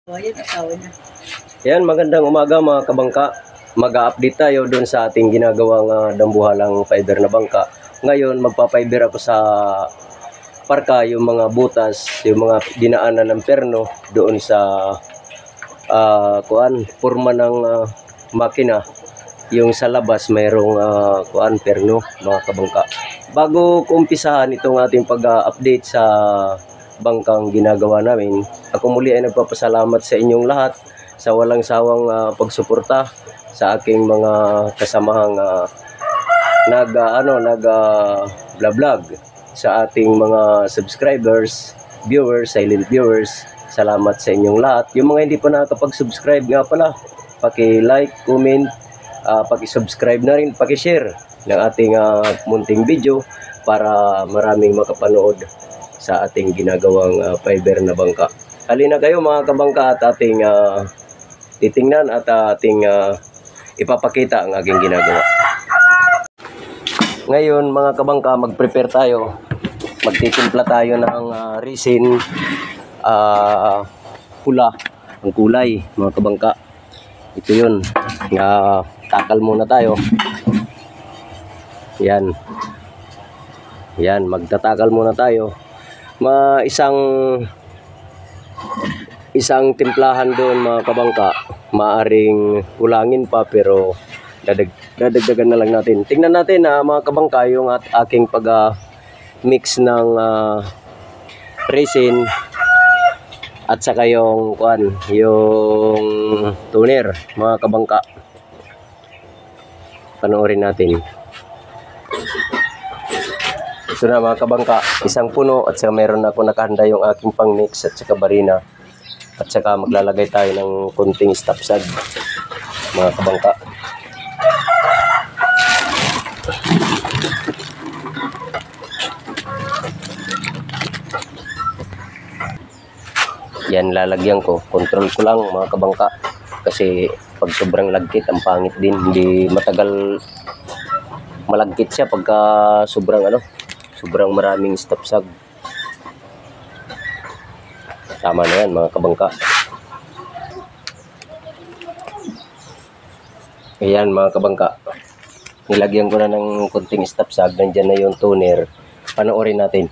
Ayan, asawa niya. Yan, magandang umaga mga kabangka. Mag-update tayo doon sa ating ginagawang dambuhalang fiber na bangka. Ngayon, magpa-fiber ako sa parka, yung mga butas, yung mga dinaanan ng perno doon sa forma ng makina. Yung sa labas mayroong perno mga kabangka. Bago ko umpisahan itong ating pag-update sa bangkang ginagawa namin, ako muli ay nagpapasalamat sa inyong lahat sa walang sawang pagsuporta sa aking mga kasamahang nag-vlog sa ating mga subscribers, viewers, silent viewers. Salamat sa inyong lahat. Yung mga hindi pa nakakapag-subscribe nga pala, paki-like, comment, paki-subscribe na rin, paki-share ng ating munting video para maraming makapanood sa ating ginagawang fiber na bangka. Halina kayo mga kabangka at ating titingnan at ating ipapakita ang aking ginagawa. Ngayon mga kabangka, mag-prepare tayo. Magtitimpla tayo ng resin pula ang kulay mga kabangka. Ito yun. Takal muna tayo. Yan. Yan, magtatakal muna tayo. Isang timplahan doon mga kabangka, maaring kulangin pa pero dadagdagan na lang natin. Tingnan natin mga kabangka yung aking pag-mix ng resin at saka yung toner mga kabangka. Panoorin natin. Ito na mga kabangka, isang puno at saka meron ako nakahanda yung aking pang mix at saka barina. At saka maglalagay tayo ng konting stop sad mga kabangka. Yan, lalagyan ko. Control ko lang mga kabangka. Kasi pag sobrang lagkit, ang pangit din. Hindi matagal malagkit siya pagka sobrang maraming stop sag. Tama na yan mga kabangka. Ayan mga kabangka, nilagyan ko na ng konting stop sag. Nandyan na yung toner. Panoorin natin.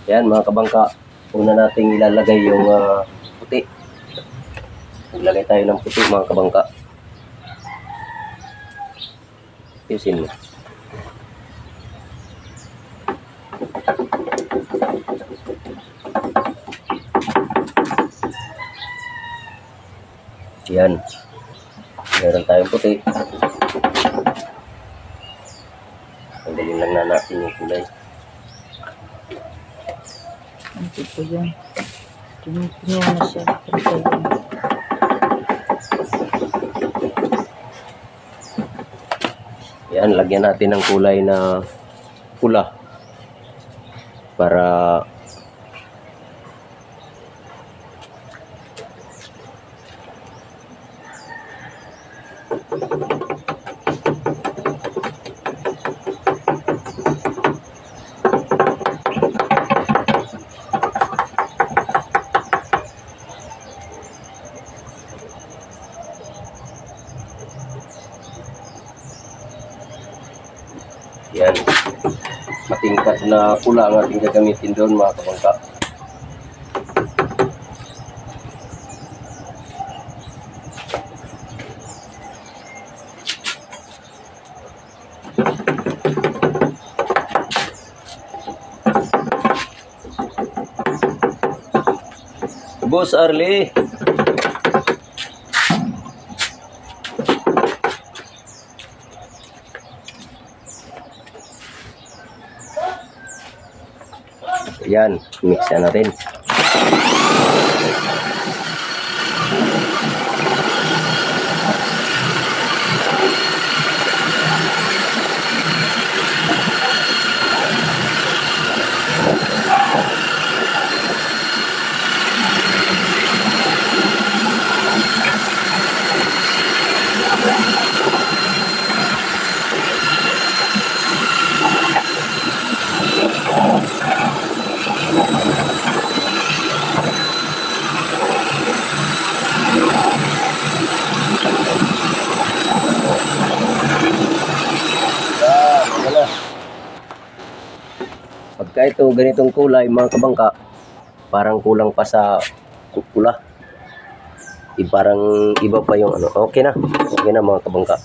Yan mga kabangka, una nating ilalagay yung puti. Ilalagay tayo ng puti mga kabangka. Yusin mo. Yan. Meron tayong puti. Tanggalin lang na natin yung kulay. Ang tipo yan. Tinitingnan na siya. Yan, lagyan natin ng kulay na pula para yan, matingkat na pula ang ating gagamitin doon mga kabangka. Boss Arlie, Yan, mix na natin. Wala. Pagka ito ganitong kulay mga kabangka, parang kulang pa sa pula. Parang iba pa yung ano. Okay na. Okay na mga kabangka.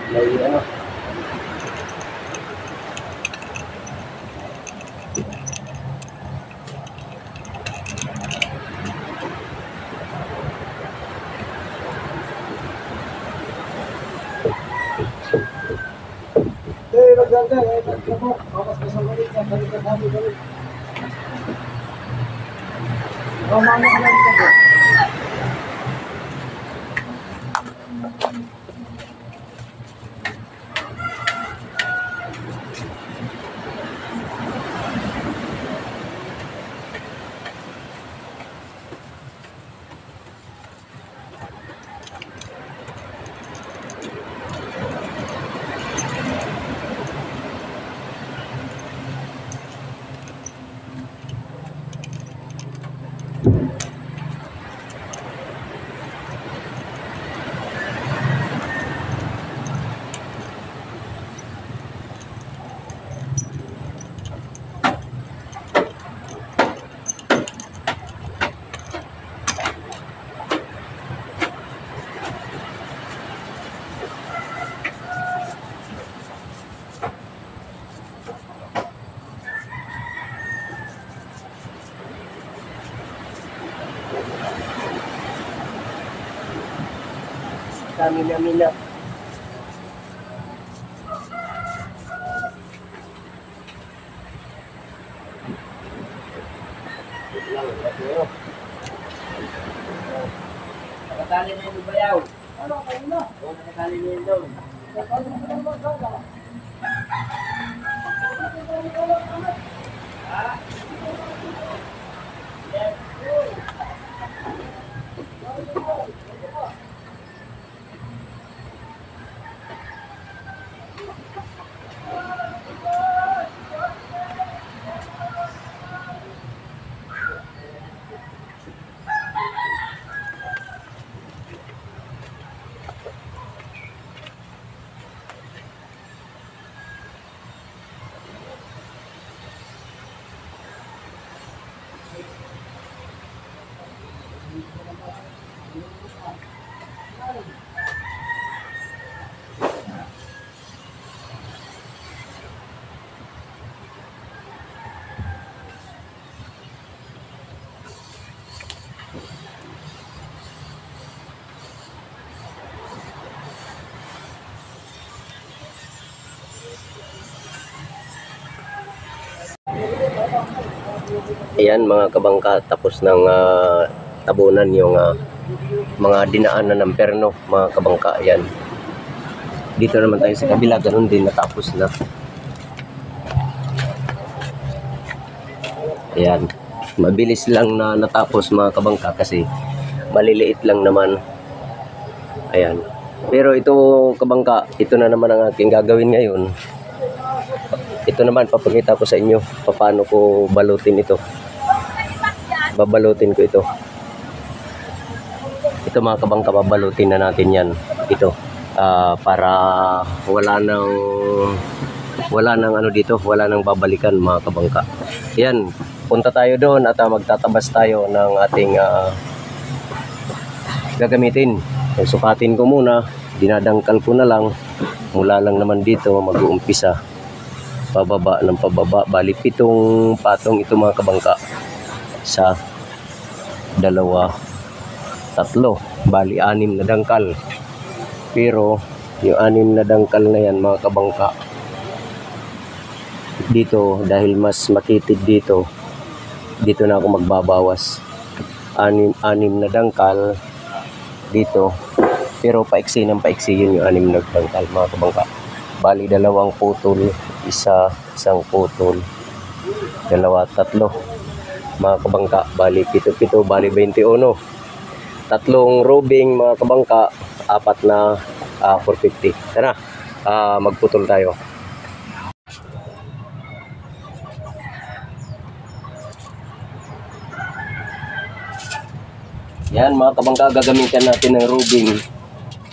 May ano. Maganda, mo, bawas ka sa balik, sa balik ka sabi balik. Mama ka lang dito. Mina-mina. Nakatali na yung bayaw. Ano, kayo na? Oo, nakatali na yun doon. Ayan mga kabangka, tapos ng tabunan yung mga dinaanan ng perno mga kabangka. Ayan. Dito naman tayo sa kabila, ganun din, natapos na. Ayan. Mabilis lang na natapos mga kabangka kasi maliliit lang naman. Ayan. Pero ito kabangka, ito na naman ang aking gagawin ngayon. Ito naman, papakita ko sa inyo paano ko balutin ito. Babalutin ko ito. Ito mga kabangka, babalutin na natin yan. Ito. Para wala nang ano dito, wala nang babalikan mga kabangka. Ayan. Punta tayo doon at magtatabas tayo ng ating gagamitin. Sukatin ko muna, dinadangkal ko na lang. Mula lang naman dito mag-uumpisa. Pababa ng pababa. Bali 7 patong ito mga kabangka. Sa 2, 3. Bali 6 na dangkal. Pero yung 6 na dangkal na yan mga kabangka, dito dahil mas makitid dito na ako magbabawas. 6 na dangkal dito, pero paiksi ng paiksi yun yung 6 na dangkal mga kabangka. Bali 2 putol, isang putol, 2, 3 mga kabangka. Bali 7, bali 21. 3 robing mga kabangka, 4 na 450. Tara, magputol tayo. Yan mga kabangka, gagamitan natin ng robing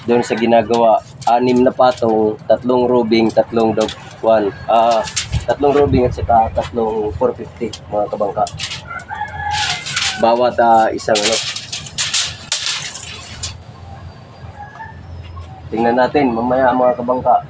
doon sa ginagawa. 6 na patong, 3 robing, 3 dogwan. 3 robing at saka 3 450 mga kabangka. Bawat isang ano. Tingnan natin mamaya mga kabangka.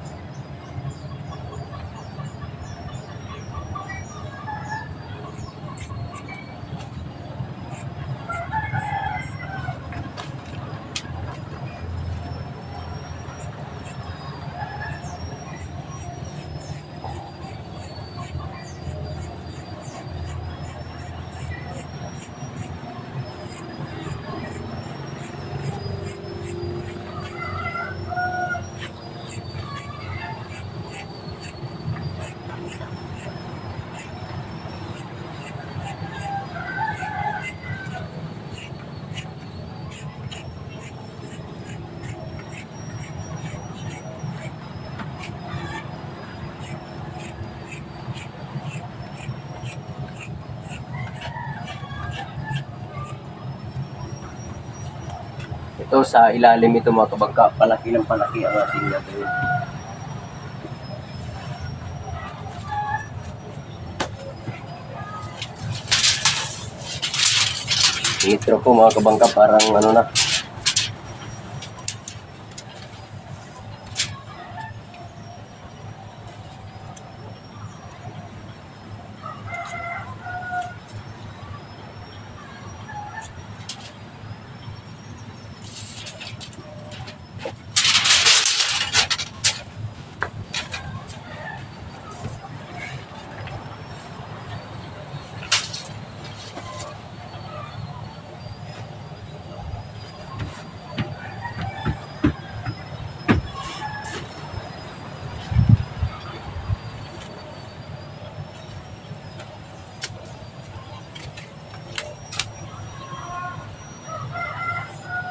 Ito sa ilalim ito mga kabangka, palaki ng palaki ang ating gagawin. Nitro po mga kabangka, parang ano na.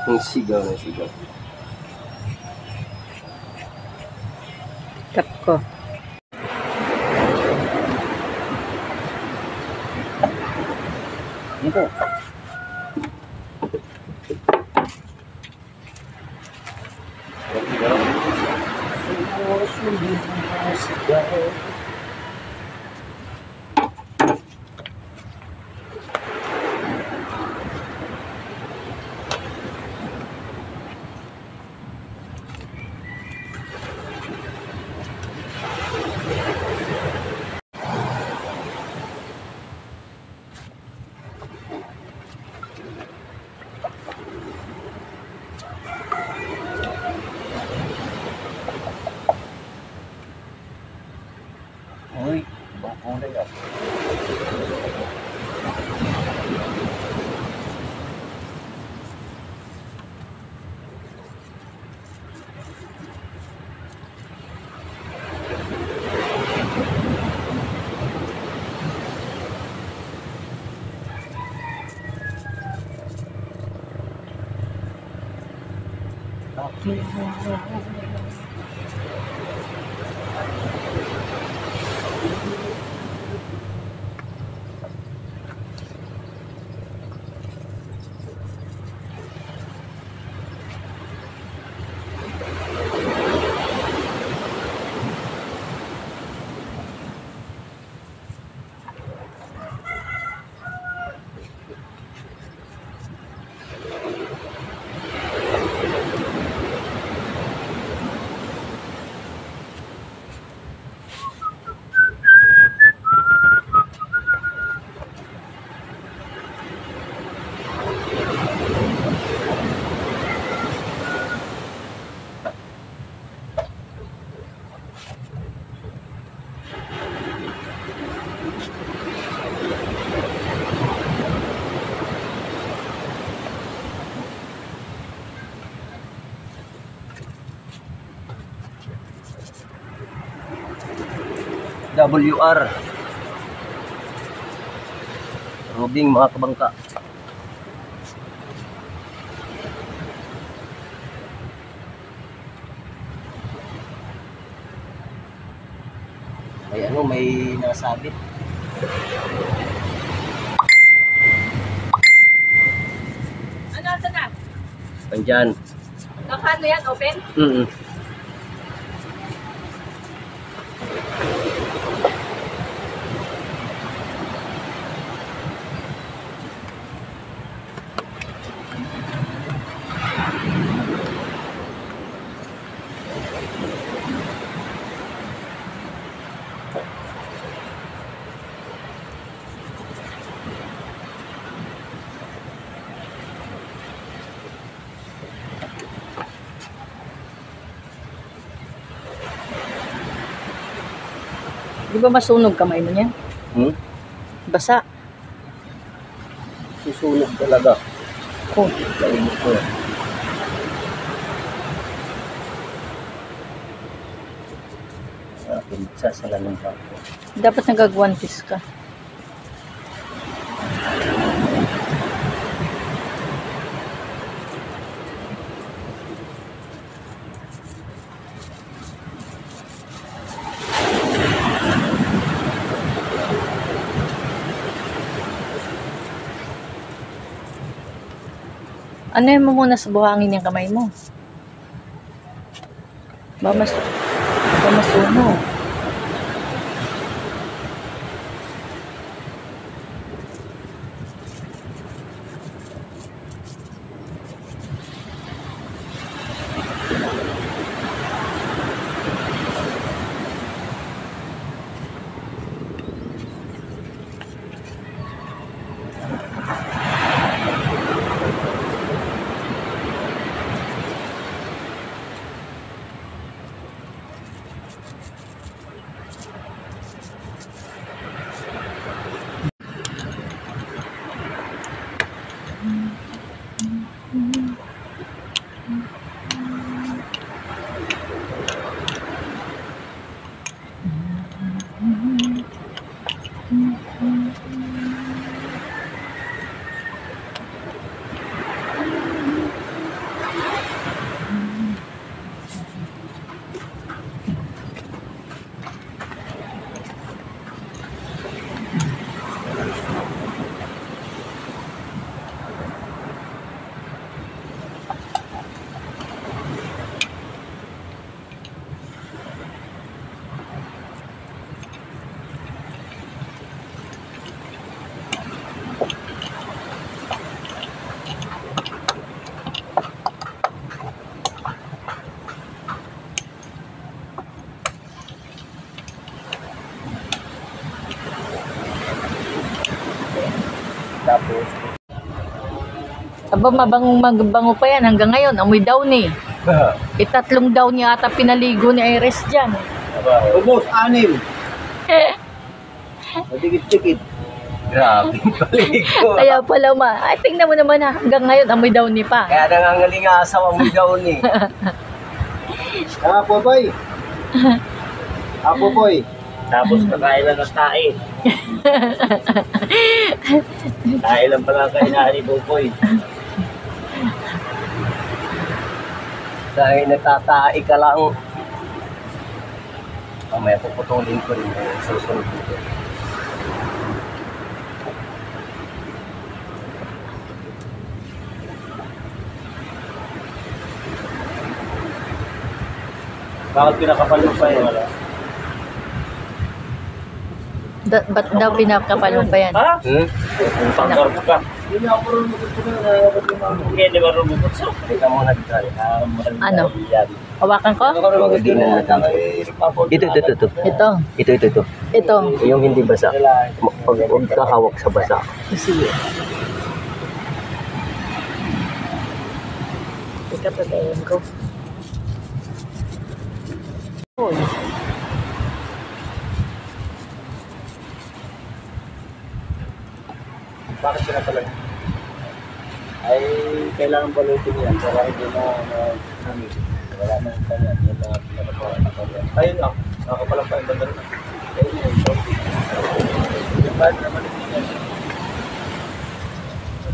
Ang sigaw na sigaw. Cut ko. Dito. WR Rubing mga kabangka. May ano, may nasabit. Ano ito na? Pandyan. Nakano yan? Open? Di ba masunog kamay mo niyan? Basa. Susunog talaga. Oh. Lainit ko. Sasalanong pa ako. Dapat nagagwantis ka. Ano mo muna sa buhangin yung kamay mo? Ba masunog. Tapos, Aba, magbango pa yan. Hanggang ngayon, amoy downy. Itatlong downy ata pinaligo ni Iris dyan. ubos, 6. Madigit-digit. Grabe, paligo. Kaya pala ay tingnan mo naman hanggang ngayon, amoy downy pa. Kaya nangangaling asaw ang daw ni. Apo boy. Apo boy. Tapos kakain lang ng tae. Tae lang pala kainahan ni Bukoy. Dahil natatae ka lang. Mamaya puputulin ko rin yung susunod dito. Bakit pinakapal mo pa yun? Ba't daw pinakapal mo pa yan? Ha? Panggar mo ka. Hindi ako rin magkakita. Hindi ba rin magkakita? Hindi ka muna dito. Ano? Hawakan ko? Hindi na Ito. Ito. Ito. Ito. Yung hindi basa. Pag huwag ka hawak sa basa. Sige. Teka, pagayin ko. Uy. Bakit pinapalag? Ay, kailangan balutin yan para hindi na namin. Wala na yung kanya. Yan na pinakapalan na kanya. Ayun lang. Nakapalang pa yung bandal na. Ayun yung shorty. Yung bad naman yung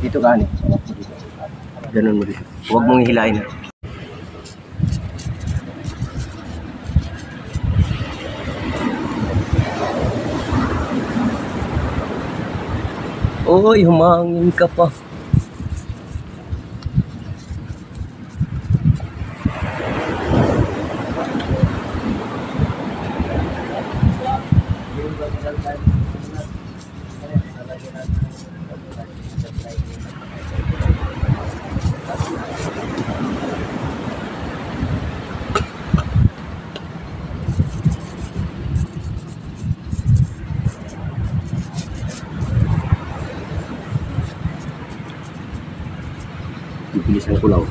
Dito ka ni. Ganun mo dito. Huwag mong hilain. Oy, humangin ka pa. Bilisan ko lang.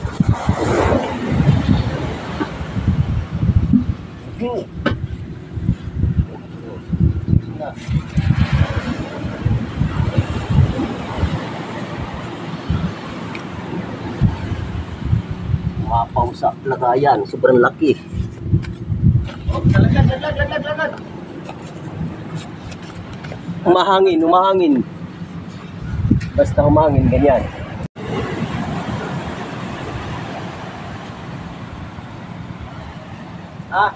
Mapaw sa lagayan. Sobrang laki. laglag. Humahangin. Basta humangin, ganyan. Ah.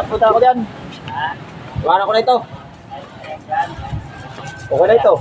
Punta ako dyan. Iwanan ko na ito. Okay na ito.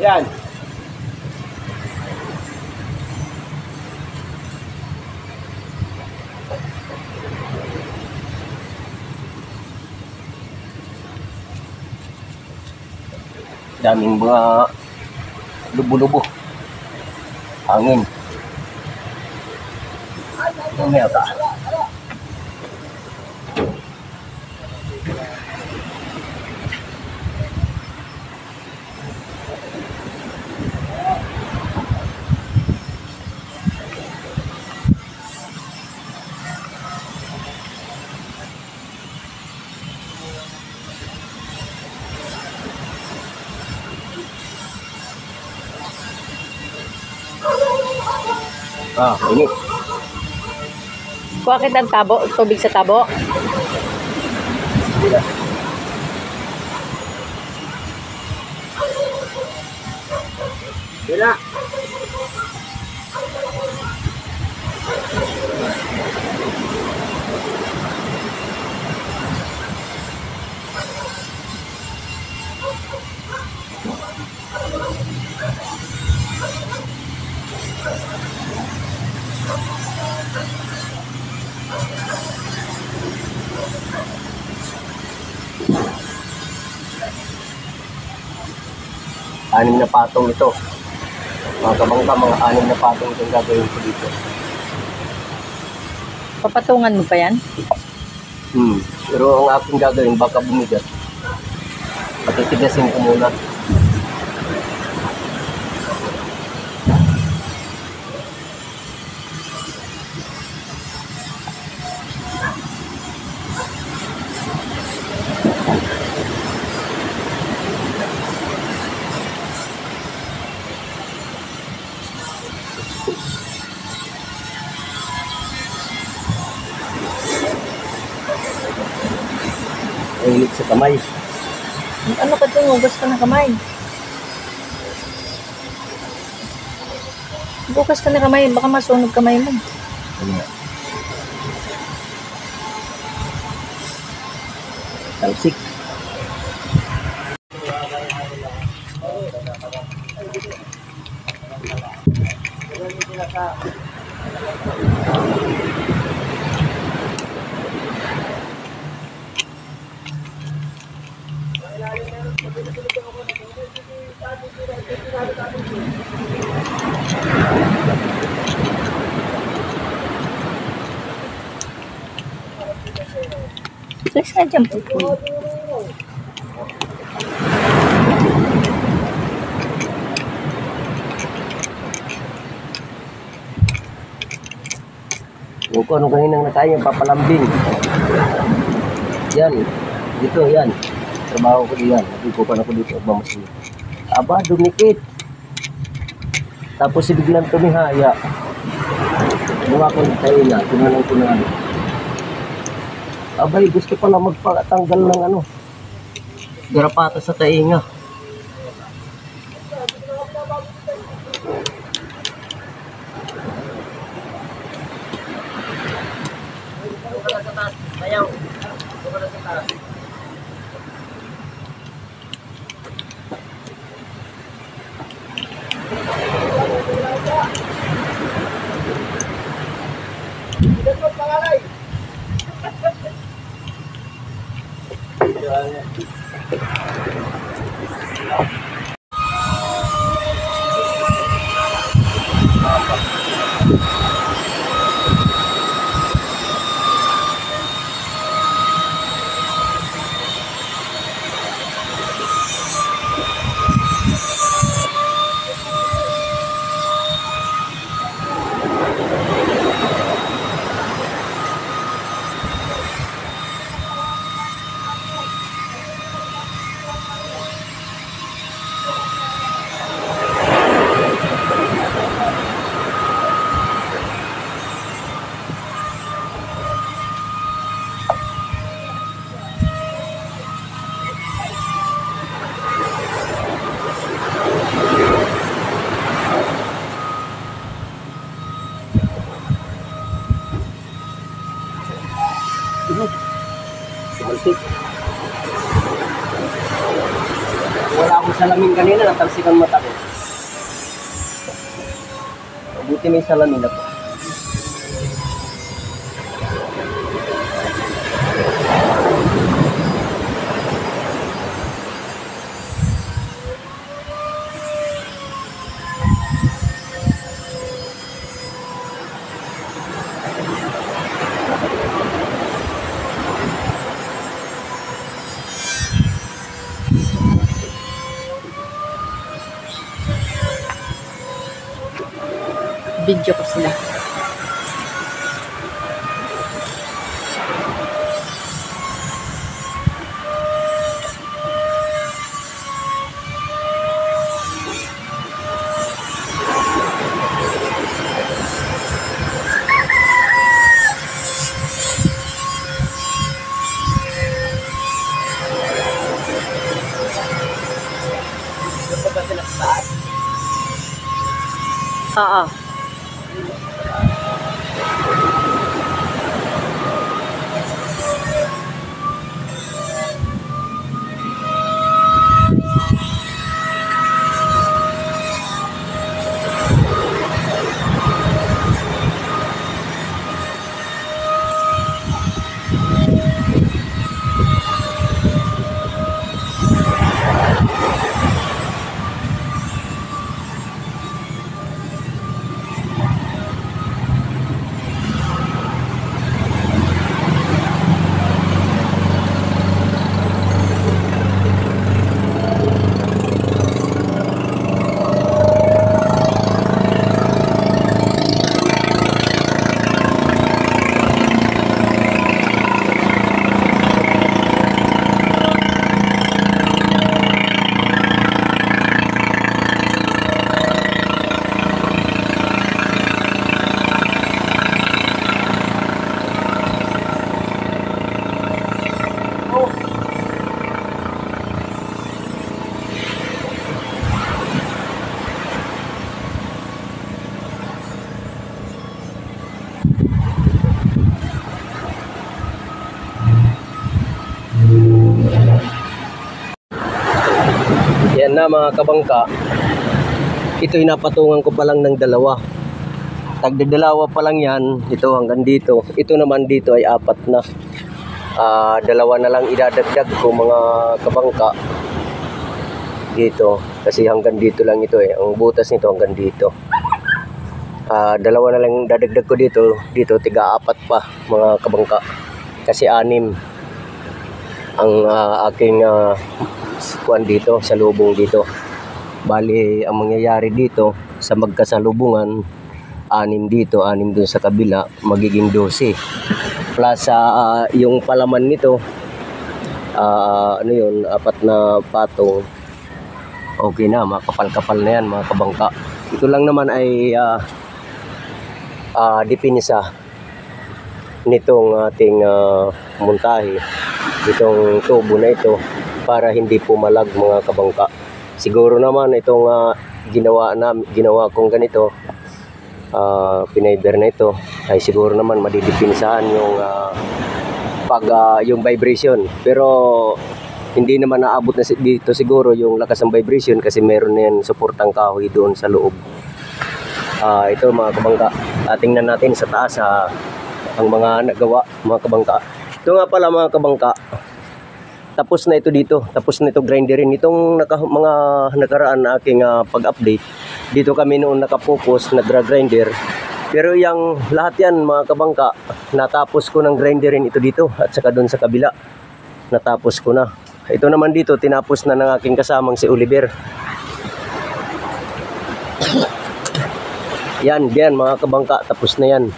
Yan. Daming mga lubo-lubo. Hangin. Mamaya ka. Ini. Kuha kita ng tabo, tubig sa tabo. Bila. 6 na patong ito. Mga kabangka, mga 6 na patong itong gagawin ko dito. Papatungan mo pa yan? Pero ang aking gagawin, baka bumigat. Patitigasin ko muna. Ang init sa kamay. Ano ka dun? Hugas ka ng kamay. Bukas ka na kamay. Baka masunog kamay mo. Talsik. Tulis ka dyan po. Yung kung ano kaninang nakain, papalambing. Yan. Dito, yan. Trabaho ko diyan. Nagkukupan ako dito. Mamasini. Aba, dumikit. Tapos si biglang tumihaya. Gawa ko ng tayo na. Tinanong ko na ano. Abay, gusto pala magpatanggal ng ano. Garapata sa tainga. Talsik. Wala akong salamin kanina, natalsik ang mata ko. Buti may salamin ako. Video ko sila. Oo. Ayan na mga kabangka. Ito'y napatungan ko pa lang ng dalawa. Tagdadalawa pa lang yan. Ito hanggang dito. Ito naman dito ay 4 na. Dalawa na lang idadagdag ko mga kabangka. Dito. Kasi hanggang dito lang ito eh. Ang butas nito hanggang dito. Dalawa na lang dadagdag ko dito. Dito, 4 pa mga kabangka. Kasi 6 ang aking kuwan dito, sa lubong dito. Bali, ang mangyayari dito, sa magkasalubungan, 6 dito, 6 dun sa kabila, magiging 12. Plus, yung palaman nito, ano yun, 4 na patong. Okay na, makapal-kapal na yan mga kabangka. Ito lang naman ay dipinsa nitong ating montahe, itong tubo na ito para hindi pumalag mga kabangka. Siguro naman itong ginawa kong ganito, pinayber na ito, ay siguro naman madidipinsahan yung yung vibration. Pero hindi naman naabot na dito siguro yung lakas ng vibration kasi meron na yan suportang kahoy doon sa loob. Ito mga kabangka, tingnan natin sa taas ang mga nagawa mga kabangka. Ito nga pala mga kabangka, tapos na ito dito, tapos na ito grinderin. Itong mga nakaraan na aking pag-update, dito kami noon nakapokus, nagra-grinder. Pero yung lahat yan mga kabangka, natapos ko ng grinderin ito dito at saka doon sa kabila, natapos ko na. Ito naman dito, tinapos na ng aking kasamang si Oliver. Yan mga kabangka, tapos na yan.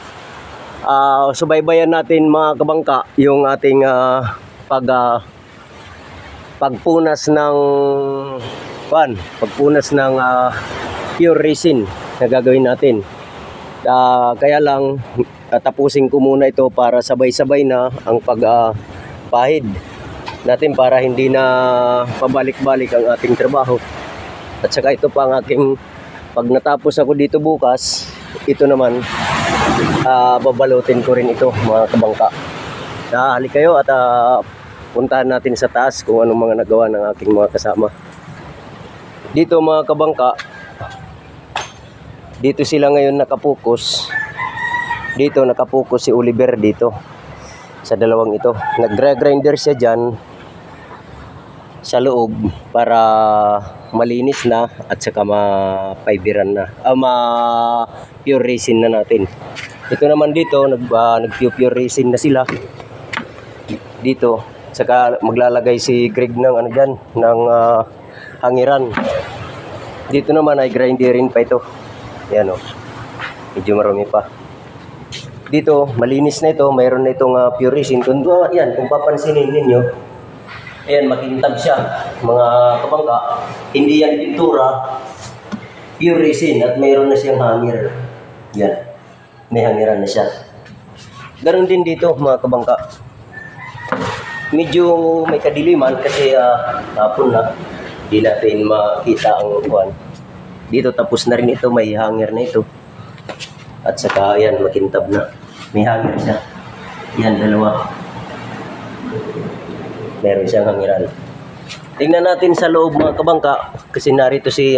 Subaybayan natin mga kabangka yung ating pagpunas ng pure resin na gagawin natin. Kaya lang tapusin ko muna ito para sabay-sabay na ang pagpahid natin para hindi na pabalik-balik ang ating trabaho. At saka ito pa ang aking, pag natapos ako dito bukas, ito naman babalutin ko rin ito mga kabangka. Halika kayo at puntahan natin sa taas kung anong mga nagawa ng aking mga kasama. Dito mga kabangka, dito sila ngayon nakapokus. Dito nakapokus si Oliver dito sa dalawang ito. Nagre-grinder siya dyan sa loob para malinis na at saka ma-fiberan na, ma-pure resin na natin. Ito naman dito nag-pure resin na sila dito. Saka maglalagay si Greg ng ano dyan, ng hangiran. Dito naman ay grinderin pa ito. Yan o, medyo marami pa. Dito malinis na ito, mayroon na itong pure resin. Yan, kung papansinin ninyo, ayan, makintab siya mga kabangka. Hindi yan pintura, pure resin, at mayroon na siyang hangir. Yan, may hangiran na siya. Ganon din dito mga kabangka. Medyo may kadiliman kasi hapon na, hindi natin makita ang kuwan. Dito tapos na rin ito, may hangir na ito. At saka ayan, makintab na, may hangir siya. Yan, dalawa. Meron siyang hangiran. Tingnan natin sa loob mga kabangka kasi narito si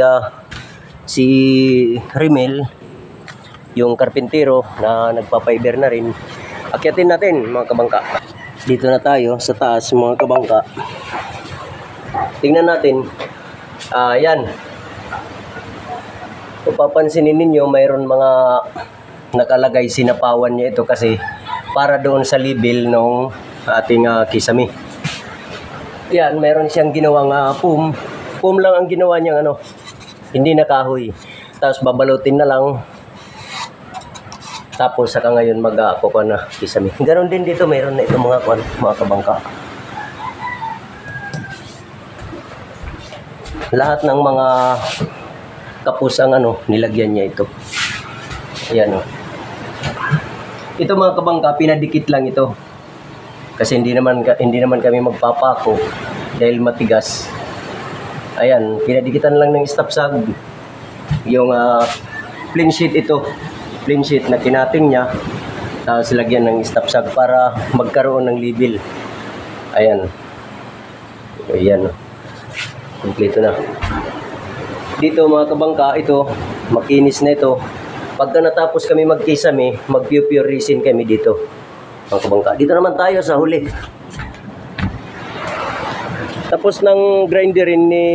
Rimel, yung karpintero na nagpa-fiber na rin. Akyatin natin mga kabangka. Dito na tayo sa taas mga kabangka. Tingnan natin. Yan. Kung papansinin ninyo, mayroon mga nakalagay, sinapawan niya ito kasi para doon sa level ng ating kisame. Yan, mayroon siyang ginawang foam. Foam lang ang ginawa niyang hindi na kahoy. Tapos babalutin na lang. Tapos saka ngayon mag-kuha na kisame. Ganon din dito, mayroon na ito mga kabangka. Lahat ng mga kapus ang nilagyan niya ito. Ayan o. Ito mga kabangka, pinadikit lang ito. Kasi hindi naman kami magpapako dahil matigas. Ayan, pinadikitan lang ng stop sag. Yung plain sheet ito. Plain sheet na kinating niya. Tapos lagyan ng stop sag para magkaroon ng level. Ayan. Ayan. Kompleto na. Dito mga kabangka, ito, makinis na ito. Pagka natapos kami magkisame, mag-pure resin kami dito. Mga kabangka. Dito naman tayo sa huli. Tapos ng grinderin ni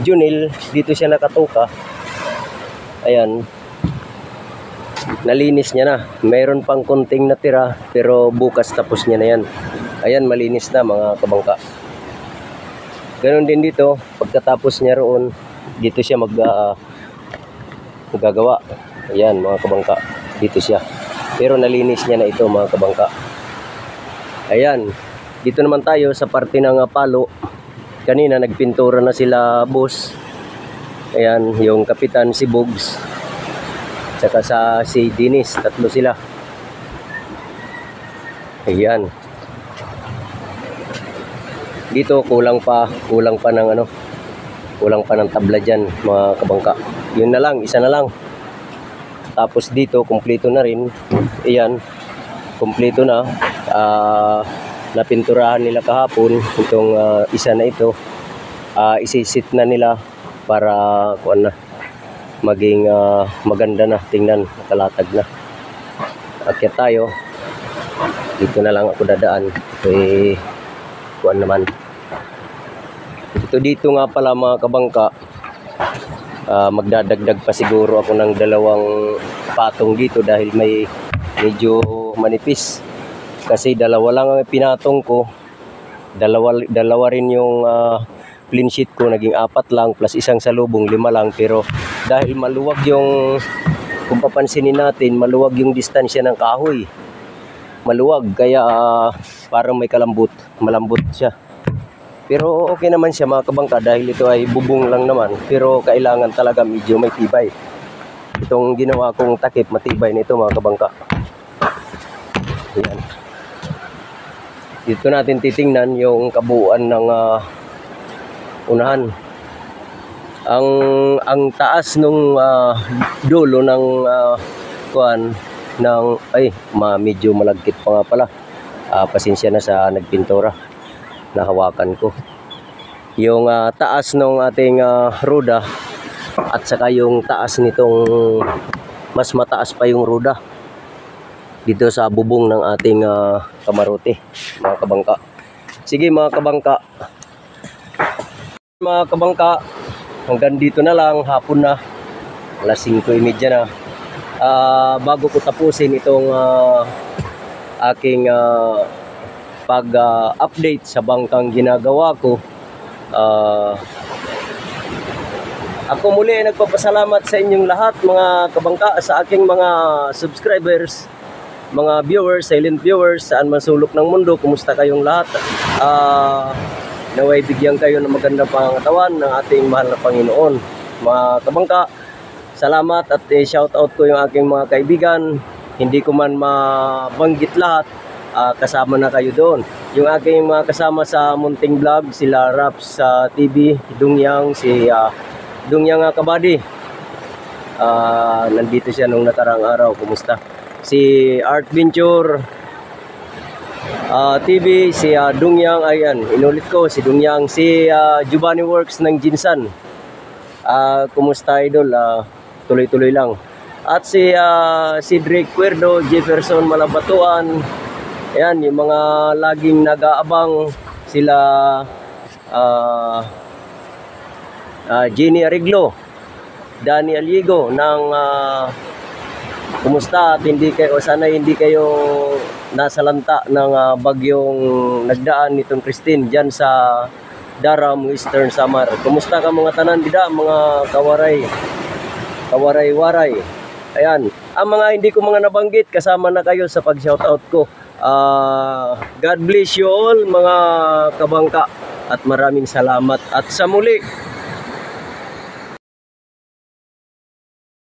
Junil, dito siya nakatuka. Ayan. Nalinis niya na. Mayroon pang konting natira, pero bukas tapos niya na yan. Ayan, malinis na mga kabangka. Ganon din dito, pagkatapos niya roon, dito siya magagawa. Ayan mga kabangka, dito siya. Pero nalinis niya na ito mga kabangka. Ayan, dito naman tayo sa parte ng palo. Kanina nagpintura na sila boss. Ayan, yung kapitan si Bugs. Tsaka si Dinis, tatlo sila. Ayan. Dito kulang pa ng kulang pa ng tabla diyan mga kabangka. Yun na lang, isa na lang. Tapos dito kumpleto na rin. Ayan. Kumpleto na. Napinturahan nila kahapon itong isa na ito. Isisit na nila para maging maganda na tingnan, nakalatag na. Akyat tayo. Dito na lang ako dadaan. Naman. Dito nga pala mga kabangka, magdadagdag pa siguro ako ng 2 patong dito dahil may medyo manipis. Kasi 2 lang ang pinatong ko. Dalawa rin yung clean sheet ko, naging 4 lang plus isang salubong 5 lang. Pero dahil maluwag yung, kung papansinin natin, maluwag yung distansya ng kahoy. Maluwag, kaya parang may malambot siya. Pero okay naman siya mga kabangka dahil ito ay bubong lang naman. Pero kailangan talaga medyo may tibay. Itong ginawa kong takip, matibay nito mga kabangka. Ayan. Dito natin titingnan yung kabuuan ng unahan. Ang taas nung dulo ng medyo malagkit pa nga pala. Pasensya na sa nagpintura, nahawakan ko. Yung taas ng ating roda at saka yung taas nitong mas mataas pa yung roda dito sa bubong ng ating kamarote mga kabangka. Sige mga kabangka, hanggang dito na lang, hapon na, alas 5:30 na. Bago ko tapusin itong aking pag-update sa bangkang ginagawa ko, ako muli ay nagpapasalamat sa inyong lahat mga kabangka, sa aking mga subscribers, mga viewers, silent viewers, saan man sulok ng mundo. Kumusta kayong lahat? Naway bigyan kayo ng magandang pangangatawan ng ating mahal na Panginoon. Mga kabangka, salamat at shout out ko yung aking mga kaibigan. Hindi ko man mabanggit lahat, kasama na kayo doon. Yung aking mga kasama sa Munting Vlog, sila Raps TV, Dungyang, si Dungyang Kabady. Nandito siya nung nakarang araw. Kumusta? Si Art Venture TV, si Dungyang, ayan, inulit ko, si Dungyang, si Giovanni Works ng Jinsan. Kumusta idol? Tuloy-tuloy lang. At si Drake Cuerdo, Jefferson Malabatuan, ayan, yung mga laging nag-aabang, sila Jenny Ariglo, Danny Aliego ng kumusta at sana hindi kayo nasa lanta ng bagyong nagdaan nitong Christine dyan sa Daram, Western Samar. Kumusta ka mga tanan dida, mga kawaray-waray. Ayan, ang mga hindi ko mga nabanggit, kasama na kayo sa pag-shoutout ko. God bless you all mga kabangka at maraming salamat. At sa muli,